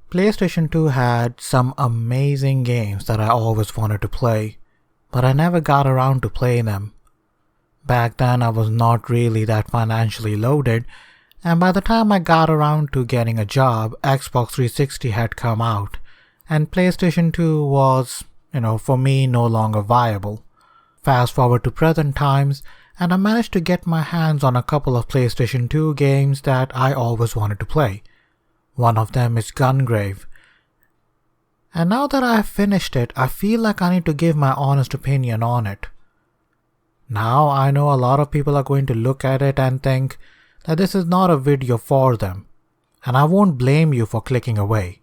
PlayStation 2 had some amazing games that I always wanted to play, but I never got around to playing them. Back then I was not really that financially loaded, and by the time I got around to getting a job, Xbox 360 had come out, and PlayStation 2 was, for me no longer viable. Fast forward to present times, and I managed to get my hands on a couple of PlayStation 2 games that I always wanted to play. One of them is Gungrave. And now that I have finished it, I feel like I need to give my honest opinion on it. Now I know a lot of people are going to look at it and think that this is not a video for them, and I won't blame you for clicking away.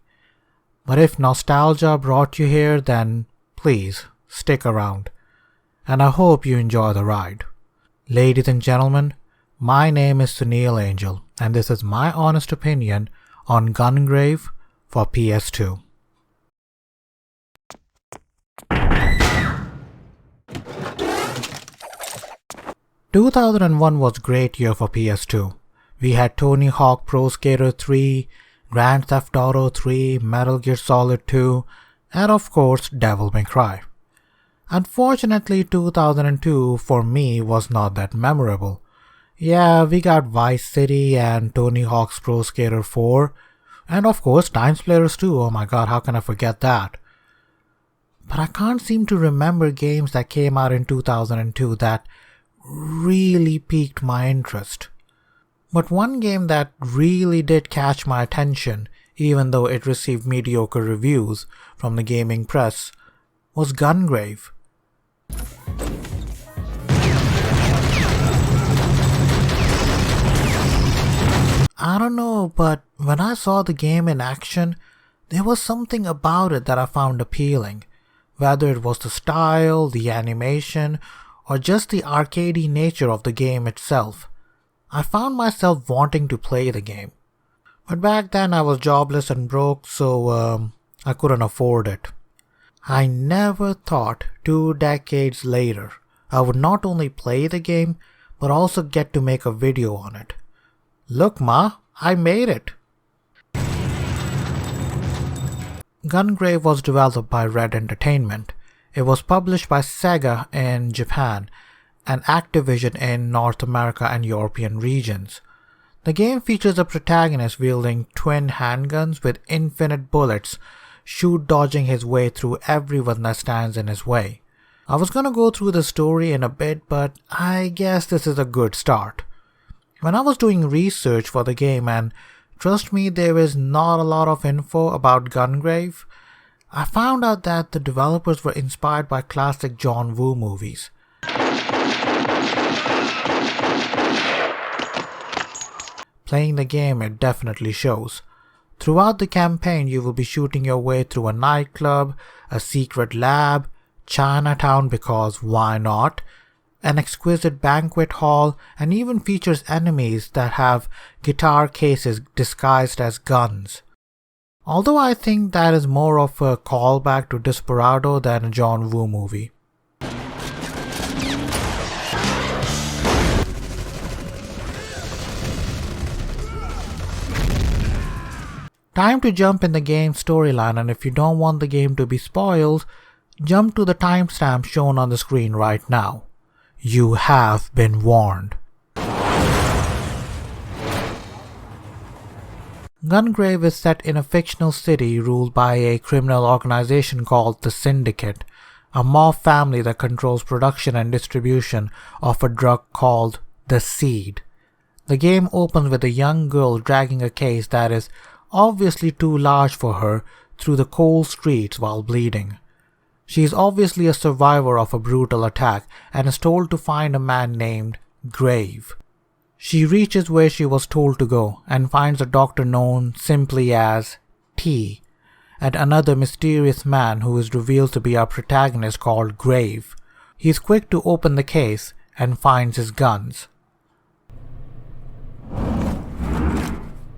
But if nostalgia brought you here, then please stick around, and I hope you enjoy the ride. Ladies and gentlemen, my name is Sunil Angel, and this is my honest opinion on Gungrave for PS2. Two 2001 was a great year for PS2. We had Tony Hawk Pro Skater 3, Grand Theft Auto 3, Metal Gear Solid 2, and of course Devil May Cry. Unfortunately, 2002 for me was not that memorable. Yeah, we got Vice City and Tony Hawk's Pro Skater 4, and of course Time Splitters 2, oh my god, how can I forget that? But I can't seem to remember games that came out in 2002 that really piqued my interest. But one game that really did catch my attention, even though it received mediocre reviews from the gaming press, was Gungrave. I don't know, but when I saw the game in action, there was something about it that I found appealing. Whether it was the style, the animation, or just the arcadey nature of the game itself, I found myself wanting to play the game. But back then I was jobless and broke, so I couldn't afford it. I never thought 2 decades later I would not only play the game, but also get to make a video on it. Look ma, I made it! Gungrave was developed by Red Entertainment. It was published by Sega in Japan and Activision in North America and European regions. The game features a protagonist wielding twin handguns with infinite bullets, dodging his way through everyone that stands in his way. I was gonna go through the story in a bit, but I guess this is a good start. When I was doing research for the game, and trust me, there is not a lot of info about Gungrave, I found out that the developers were inspired by classic John Woo movies. Playing the game, it definitely shows. Throughout the campaign, you will be shooting your way through a nightclub, a secret lab, Chinatown because why not, an exquisite banquet hall, and even features enemies that have guitar cases disguised as guns. Although I think that is more of a callback to Desperado than a John Woo movie. Time to jump in the game's storyline, and if you don't want the game to be spoiled, jump to the timestamp shown on the screen right now. You have been warned. Gungrave is set in a fictional city ruled by a criminal organization called the Syndicate, a mob family that controls production and distribution of a drug called the Seed. The game opens with a young girl dragging a case that is obviously too large for her through the cold streets while bleeding. She is obviously a survivor of a brutal attack and is told to find a man named Grave. She reaches where she was told to go and finds a doctor known simply as T, and another mysterious man who is revealed to be our protagonist called Grave. He is quick to open the case and finds his guns.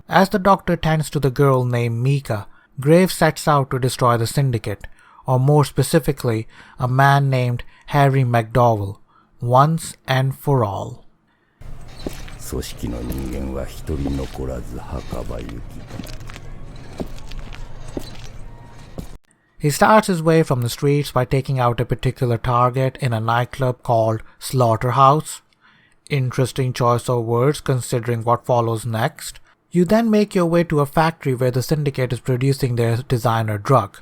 As the doctor tends to the girl named Mika, Grave sets out to destroy the Syndicate, or more specifically, a man named Harry McDowell, once and for all. 組織の人間は一人残らず墓場行き。He starts his way from the streets by taking out a particular target in a nightclub called Slaughterhouse. Interesting choice of words considering what follows next. You then make your way to a factory where the syndicate is producing their designer drug.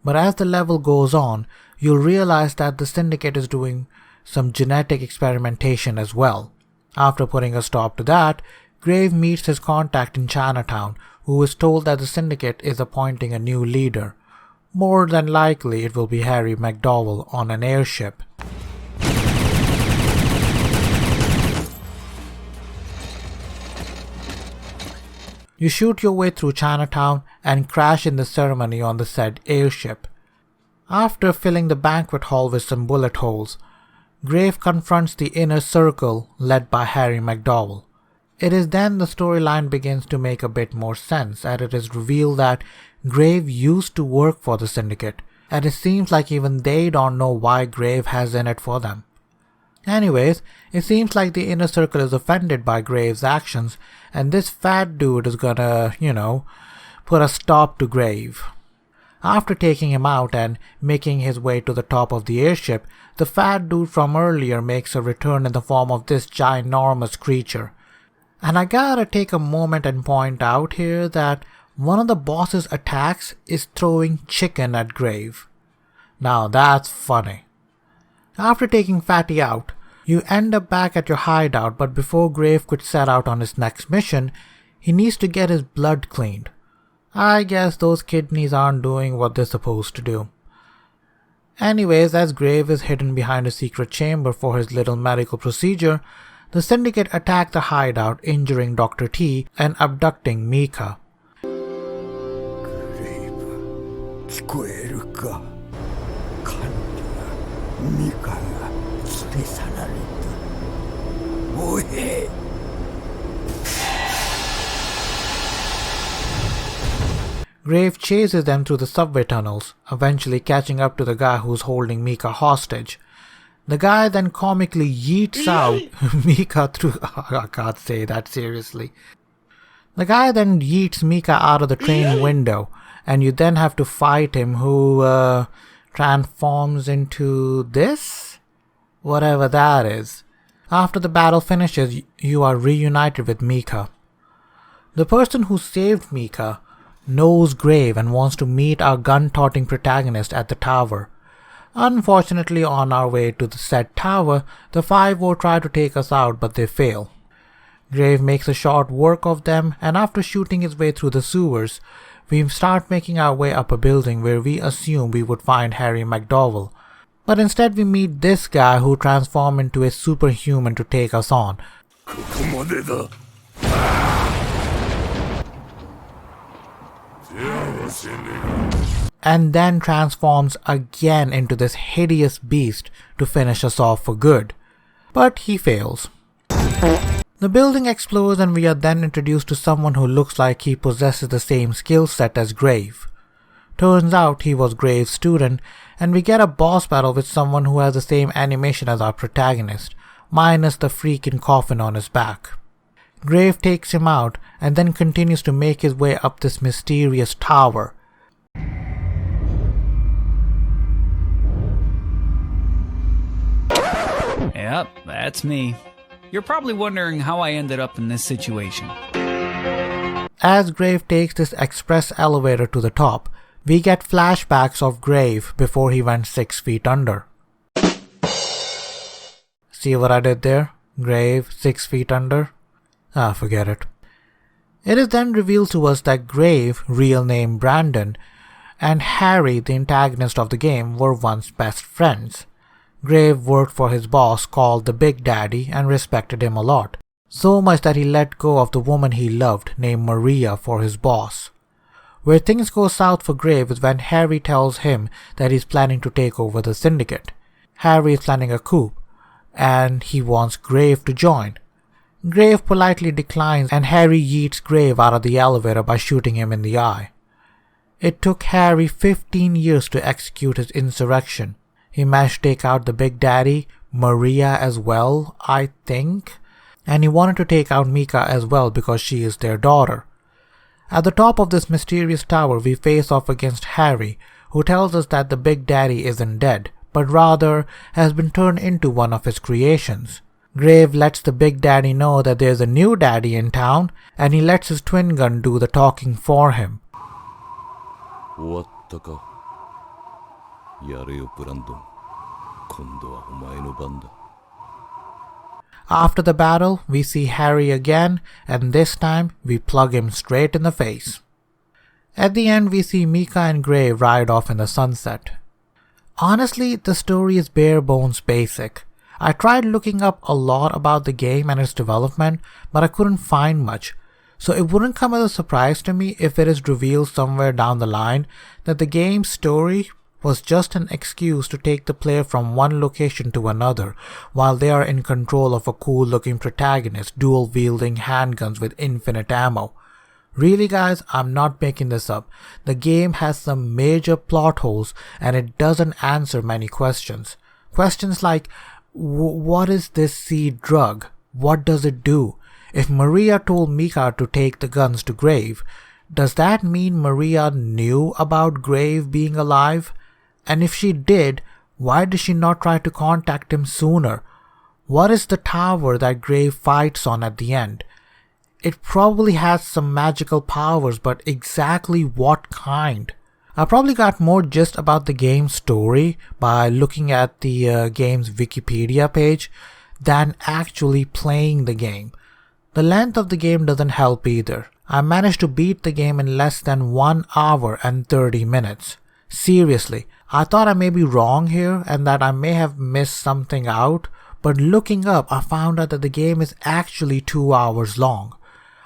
But as the level goes on, you'll realize that the syndicate is doing some genetic experimentation as well. After putting a stop to that, Grave meets his contact in Chinatown, who is told that the syndicate is appointing a new leader. More than likely it will be Harry McDowell on an airship. You shoot your way through Chinatown and crash in the ceremony on the said airship. After filling the banquet hall with some bullet holes, Grave confronts the inner circle led by Harry McDowell. It is then the storyline begins to make a bit more sense, as it is revealed that Grave used to work for the syndicate, and it seems like even they don't know why Grave has in it for them. Anyways, it seems like the inner circle is offended by Grave's actions, and this fat dude is gonna, put a stop to Grave. After taking him out and making his way to the top of the airship, the fat dude from earlier makes a return in the form of this ginormous creature. And I gotta take a moment and point out here that one of the boss's attacks is throwing chicken at Grave. Now that's funny. After taking Fatty out, you end up back at your hideout, but before Grave could set out on his next mission, he needs to get his blood cleaned. I guess those kidneys aren't doing what they're supposed to do. Anyways, as Grave is hidden behind a secret chamber for his little medical procedure, the syndicate attack the hideout, injuring Dr. T and abducting Mika. Grave chases them through the subway tunnels, eventually catching up to the guy who's holding Mika hostage. The guy then comically yeets out Mika through... I can't say that seriously. The guy then yeets Mika out of the train window, and you then have to fight him, who transforms into this? Whatever that is. After the battle finishes, you are reunited with Mika. The person who saved Mika knows Grave and wants to meet our gun-toting protagonist at the tower. Unfortunately, on our way to the said tower, the 5-0 try to take us out, but they fail. Grave makes a short work of them, and after shooting his way through the sewers, we start making our way up a building where we assume we would find Harry McDowell. But instead we meet this guy who transformed into a superhuman to take us on. And then transforms again into this hideous beast to finish us off for good. But he fails. The building explodes and we are then introduced to someone who looks like he possesses the same skill set as Grave. Turns out he was Grave's student, and we get a boss battle with someone who has the same animation as our protagonist, minus the freaking coffin on his back. Grave takes him out and then continues to make his way up this mysterious tower. Yep, that's me. You're probably wondering how I ended up in this situation. As Grave takes this express elevator to the top, we get flashbacks of Grave before he went 6 feet under. See what I did there? Grave 6 feet under? Forget it. It is then revealed to us that Grave, real name Brandon, and Harry, the antagonist of the game, were once best friends. Grave worked for his boss called the Big Daddy and respected him a lot, so much that he let go of the woman he loved named Maria for his boss. Where things go south for Grave is when Harry tells him that he's planning to take over the syndicate. Harry is planning a coup, and he wants Grave to join. Grave politely declines and Harry yeets Grave out of the elevator by shooting him in the eye. It took Harry 15 years to execute his insurrection. He managed to take out the Big Daddy, Maria as well, I think, and he wanted to take out Mika as well because she is their daughter. At the top of this mysterious tower we face off against Harry, who tells us that the Big Daddy isn't dead, but rather has been turned into one of his creations. Grave lets the Big Daddy know that there's a new daddy in town, and he lets his twin gun do the talking for him. 終わったか。やれよブランドン。今度はお前の番だ。 After the battle, we see Harry again, and this time we plug him straight in the face. At the end, we see Mika and Grave ride off in the sunset. Honestly, the story is bare bones basic. I tried looking up a lot about the game and its development, but I couldn't find much, so it wouldn't come as a surprise to me if it is revealed somewhere down the line that the game's story was just an excuse to take the player from one location to another while they are in control of a cool looking protagonist dual wielding handguns with infinite ammo. Really guys, I'm not making this up. The game has some major plot holes and it doesn't answer many questions. Questions like, what is this seed drug? What does it do? If Maria told Mika to take the guns to Grave, does that mean Maria knew about Grave being alive? And if she did, why did she not try to contact him sooner? What is the tower that Grave fights on at the end? It probably has some magical powers, but exactly what kind? I probably got more gist about the game's story by looking at the game's Wikipedia page than actually playing the game. The length of the game doesn't help either. I managed to beat the game in less than 1 hour and 30 minutes. Seriously, I thought I may be wrong here and that I may have missed something out, but looking up I found out that the game is actually 2 hours long.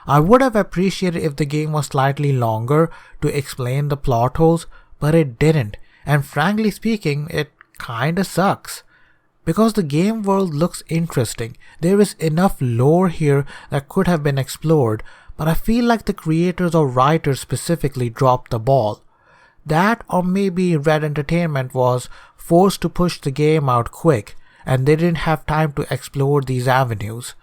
I would have appreciated if the game was slightly longer to explain the plot holes, but it didn't, and frankly speaking, it kinda sucks. Because the game world looks interesting, there is enough lore here that could have been explored, but I feel like the creators or writers specifically dropped the ball. That or maybe Red Entertainment was forced to push the game out quick, and they didn't have time to explore these avenues.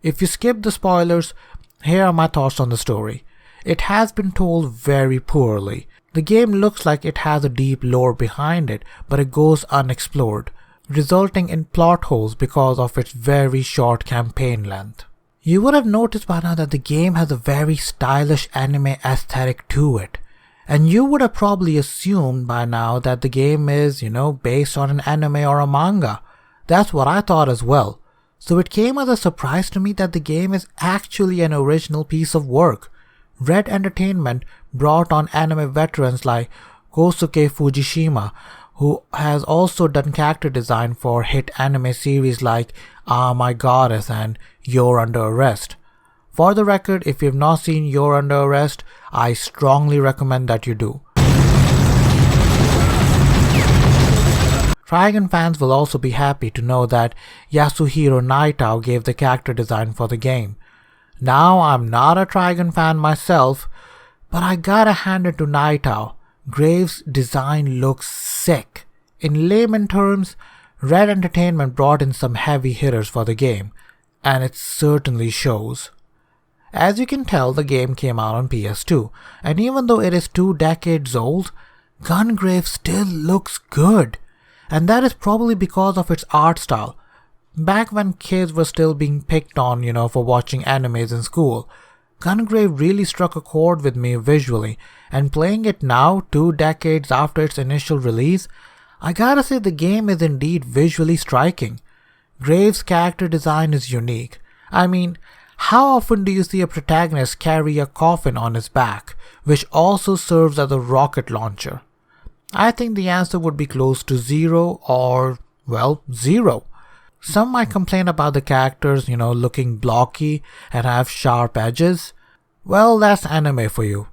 If you skip the spoilers, here are my thoughts on the story. It has been told very poorly. The game looks like it has a deep lore behind it, but it goes unexplored, resulting in plot holes because of its very short campaign length. You would have noticed by now that the game has a very stylish anime aesthetic to it, and you would have probably assumed by now that the game is, based on an anime or a manga. That's what I thought as well. So it came as a surprise to me that the game is actually an original piece of work. Red Entertainment brought on anime veterans like Kosuke Fujishima, who has also done character design for hit anime series like Ah My Goddess and You're Under Arrest. For the record, if you've not seen You're Under Arrest, I strongly recommend that you do. Trigun fans will also be happy to know that Yasuhiro Naitao gave the character design for the game. Now, I'm not a Trigun fan myself, but I gotta hand it to Naitao. Grave's design looks sick. In layman terms, Red Entertainment brought in some heavy hitters for the game, and it certainly shows. As you can tell, the game came out on PS2, and even though it is 2 decades old, Gungrave still looks good. And that is probably because of its art style. Back when kids were still being picked on, for watching animes in school, Gungrave really struck a chord with me visually, and playing it now, 2 decades after its initial release, I gotta say the game is indeed visually striking. Grave's character design is unique. I mean, how often do you see a protagonist carry a coffin on his back, which also serves as a rocket launcher? I think the answer would be close to 0 or, well, 0. Some might complain about the characters, looking blocky and have sharp edges. Well, that's anime for you.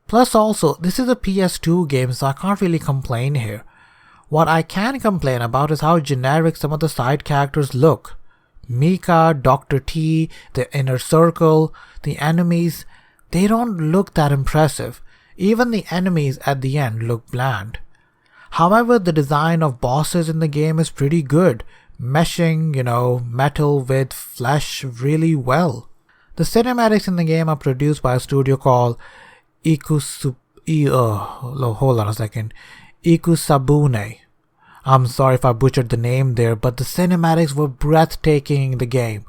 Plus also, this is a PS2 game, so I can't really complain here. What I can complain about is how generic some of the side characters look. Mika, Dr. T, the Inner Circle, the enemies, they don't look that impressive. Even the enemies at the end look bland. However, the design of bosses in the game is pretty good, meshing, metal with flesh really well. The cinematics in the game are produced by a studio called Ikusabune. I'm sorry if I butchered the name there, but the cinematics were breathtaking in the game.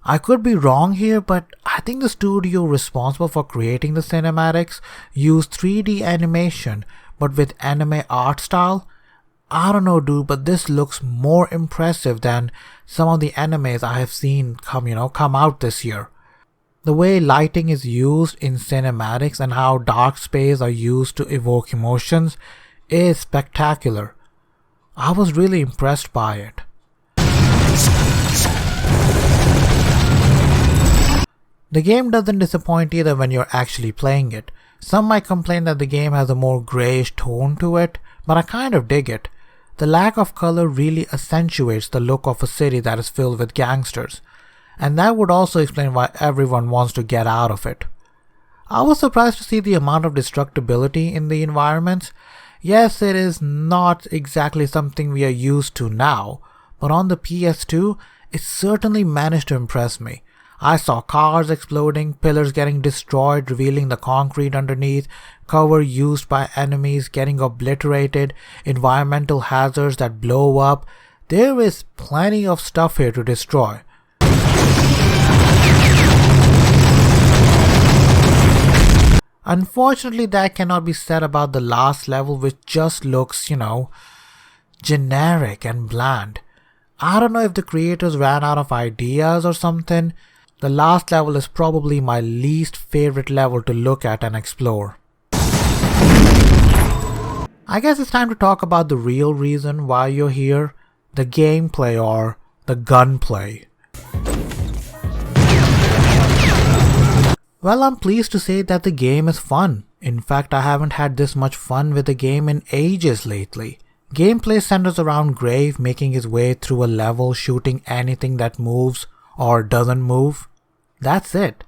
I could be wrong here, but I think the studio responsible for creating the cinematics used 3D animation, but with anime art style. I don't know, dude, but this looks more impressive than some of the animes I have seen come out this year. The way lighting is used in cinematics and how dark space are used to evoke emotions is spectacular. I was really impressed by it. The game doesn't disappoint either when you're actually playing it. Some might complain that the game has a more greyish tone to it, but I kind of dig it. The lack of color really accentuates the look of a city that is filled with gangsters, and that would also explain why everyone wants to get out of it. I was surprised to see the amount of destructibility in the environments. Yes, it is not exactly something we are used to now, but on the PS2, it certainly managed to impress me. I saw cars exploding, pillars getting destroyed, revealing the concrete underneath, cover used by enemies getting obliterated, environmental hazards that blow up. There is plenty of stuff here to destroy. Unfortunately, that cannot be said about the last level, which just looks, generic and bland. I don't know if the creators ran out of ideas or something. The last level is probably my least favorite level to look at and explore. I guess it's time to talk about the real reason why you're here, the gameplay or the gunplay. Well, I'm pleased to say that the game is fun. In fact, I haven't had this much fun with a game in ages lately. Gameplay centers around Grave making his way through a level, shooting anything that moves or doesn't move. That's it.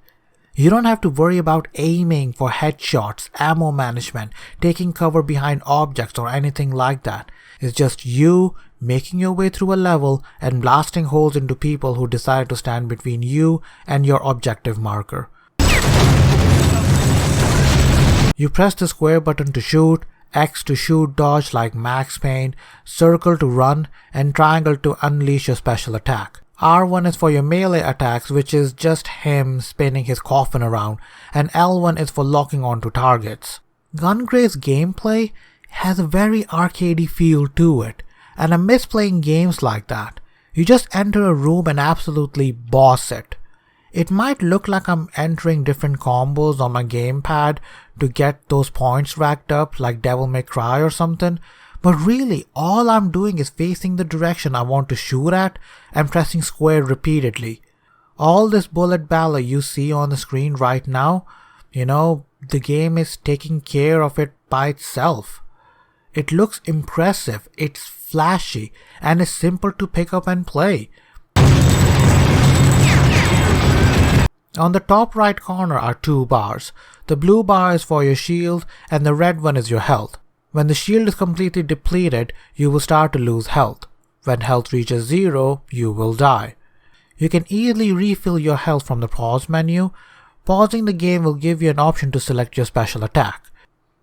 You don't have to worry about aiming for headshots, ammo management, taking cover behind objects or anything like that. It's just you making your way through a level and blasting holes into people who decide to stand between you and your objective marker. You press the square button to shoot, X to shoot dodge like Max Payne, circle to run, and triangle to unleash your special attack. R1 is for your melee attacks, which is just him spinning his coffin around, and L1 is for locking onto targets. Gungrave's gameplay has a very arcadey feel to it, and I miss playing games like that. You just enter a room and absolutely boss it. It might look like I'm entering different combos on my gamepad to get those points racked up like Devil May Cry or something, but really all I'm doing is facing the direction I want to shoot at and pressing square repeatedly. All this bullet ballet you see on the screen right now, the game is taking care of it by itself. It looks impressive, it's flashy, and it's simple to pick up and play. On the top right corner are two bars. The blue bar is for your shield and the red one is your health. When the shield is completely depleted, you will start to lose health. When health reaches 0, you will die. You can easily refill your health from the pause menu. Pausing the game will give you an option to select your special attack.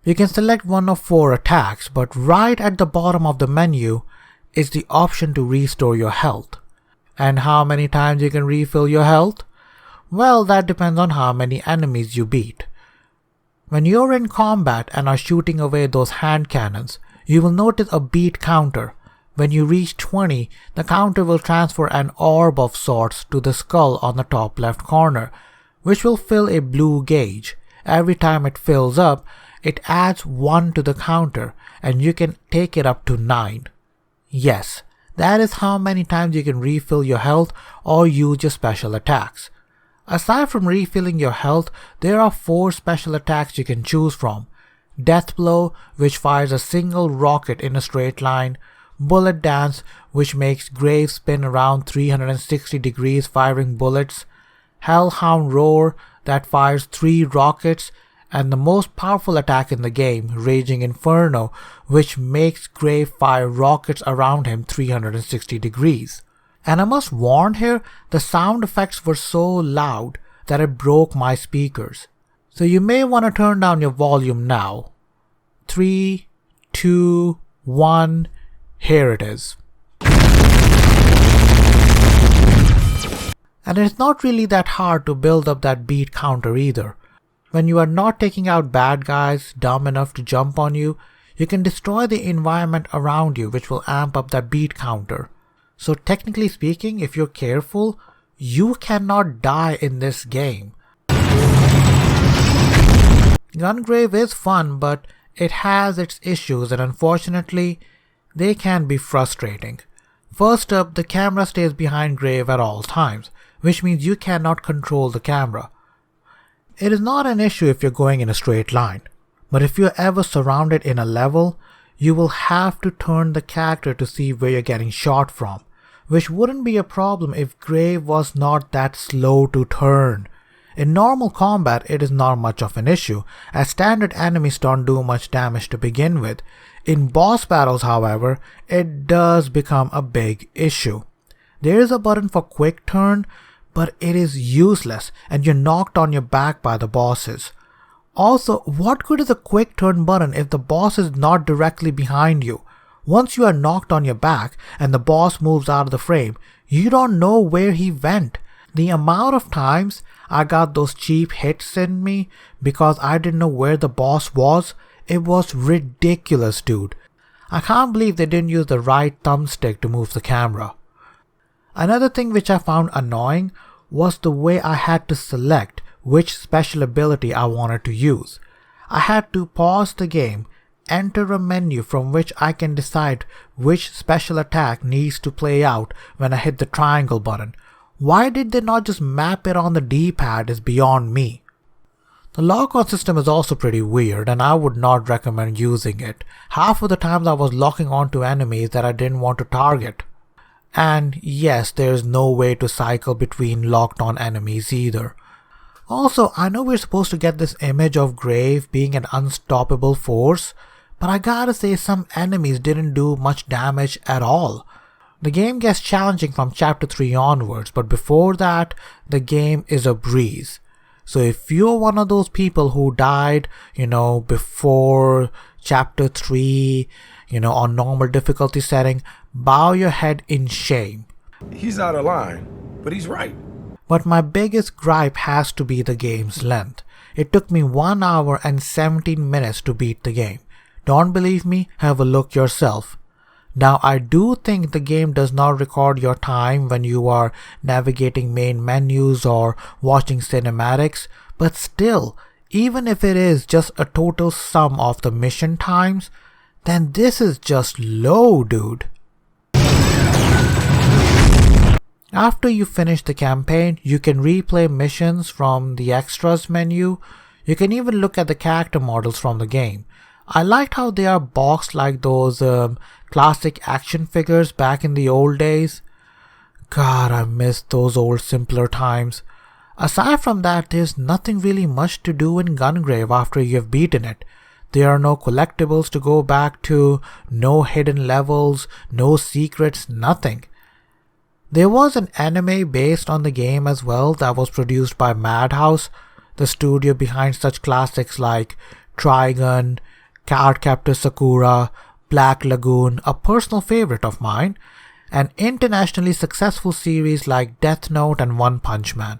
You can select one of 4 attacks, but right at the bottom of the menu is the option to restore your health. And how many times you can refill your health? Well, that depends on how many enemies you beat. When you're in combat and are shooting away those hand cannons, you will notice a beat counter. When you reach 20, the counter will transfer an orb of sorts to the skull on the top left corner, which will fill a blue gauge. Every time it fills up, it adds 1 to the counter, and you can take it up to 9. Yes, that is how many times you can refill your health or use your special attacks. Aside from refilling your health, there are 4 special attacks you can choose from. Death Blow, which fires a single rocket in a straight line. Bullet Dance, which makes Grave spin around 360 degrees firing bullets. Hellhound Roar, that fires 3 rockets. And the most powerful attack in the game, Raging Inferno, which makes Grave fire rockets around him 360 degrees. And I must warn here, the sound effects were so loud that it broke my speakers. So you may want to turn down your volume now. 3, 2, 1, here it is. And it's not really that hard to build up that beat counter either. When you are not taking out bad guys dumb enough to jump on you, you can destroy the environment around you, which will amp up that beat counter. So technically speaking, if you're careful, you cannot die in this game. Gungrave is fun, but it has its issues, and unfortunately, they can be frustrating. First up, the camera stays behind Grave at all times, which means you cannot control the camera. It is not an issue if you're going in a straight line, but if you're ever surrounded in a level, you will have to turn the character to see where you're getting shot from, which wouldn't be a problem if Grave was not that slow to turn. In normal combat, it is not much of an issue, as standard enemies don't do much damage to begin with. In boss battles, however, it does become a big issue. There is a button for quick turn, but it is useless and you're knocked on your back by the bosses. Also, what good is a quick turn button if the boss is not directly behind you? Once you are knocked on your back and the boss moves out of the frame, you don't know where he went. The amount of times I got those cheap hits in me because I didn't know where the boss was, it was ridiculous, dude. I can't believe they didn't use the right thumbstick to move the camera. Another thing which I found annoying was the way I had to select which special ability I wanted to use. I had to pause the game, enter a menu from which I can decide which special attack needs to play out when I hit the triangle button. Why did they not just map it on the D-pad is beyond me. The lock-on system is also pretty weird and I would not recommend using it. Half of the times I was locking onto enemies that I didn't want to target. And yes, there is no way to cycle between locked on enemies either. Also, I know we're supposed to get this image of Grave being an unstoppable force, but I gotta say some enemies didn't do much damage at all. The game gets challenging from chapter 3 onwards, but before that, the game is a breeze. So if you're one of those people who died, before chapter 3, on normal difficulty setting, bow your head in shame. He's out of line, but he's right. But my biggest gripe has to be the game's length. It took me 1 hour and 17 minutes to beat the game. Don't believe me? Have a look yourself. Now I do think the game does not record your time when you are navigating main menus or watching cinematics, but still, even if it is just a total sum of the mission times, then this is just low, dude. After you finish the campaign, you can replay missions from the extras menu. You can even look at the character models from the game. I liked how they are boxed like those classic action figures back in the old days. God, I miss those old simpler times. Aside from that, there's nothing really much to do in Gungrave after you have beaten it. There are no collectibles to go back to, no hidden levels, no secrets, nothing. There was an anime based on the game as well that was produced by Madhouse, the studio behind such classics like Trigun, Cardcaptor Sakura, Black Lagoon, a personal favorite of mine, and internationally successful series like Death Note and One Punch Man.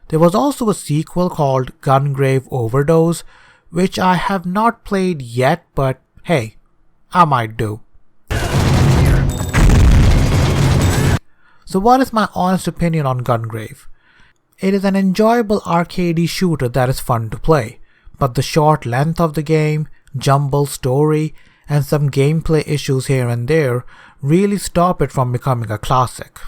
There was also a sequel called Gungrave Overdose, which I have not played yet, but hey, I might do. So what is my honest opinion on Gungrave? It is an enjoyable arcadey shooter that is fun to play, but the short length of the game, jumbled story, and some gameplay issues here and there really stop it from becoming a classic.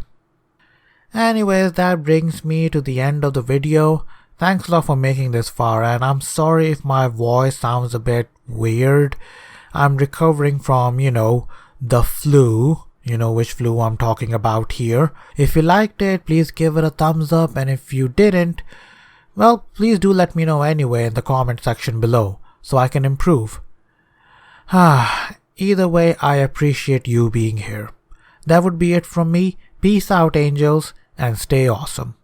Anyways, that brings me to the end of the video. Thanks a lot for making this far, and I'm sorry if my voice sounds a bit weird. I'm recovering from, the flu. You know which flu I'm talking about here. If you liked it, please give it a thumbs up, and if you didn't, well, please do let me know anyway in the comment section below, so I can improve. Either way, I appreciate you being here. That would be it from me. Peace out, angels, and stay awesome.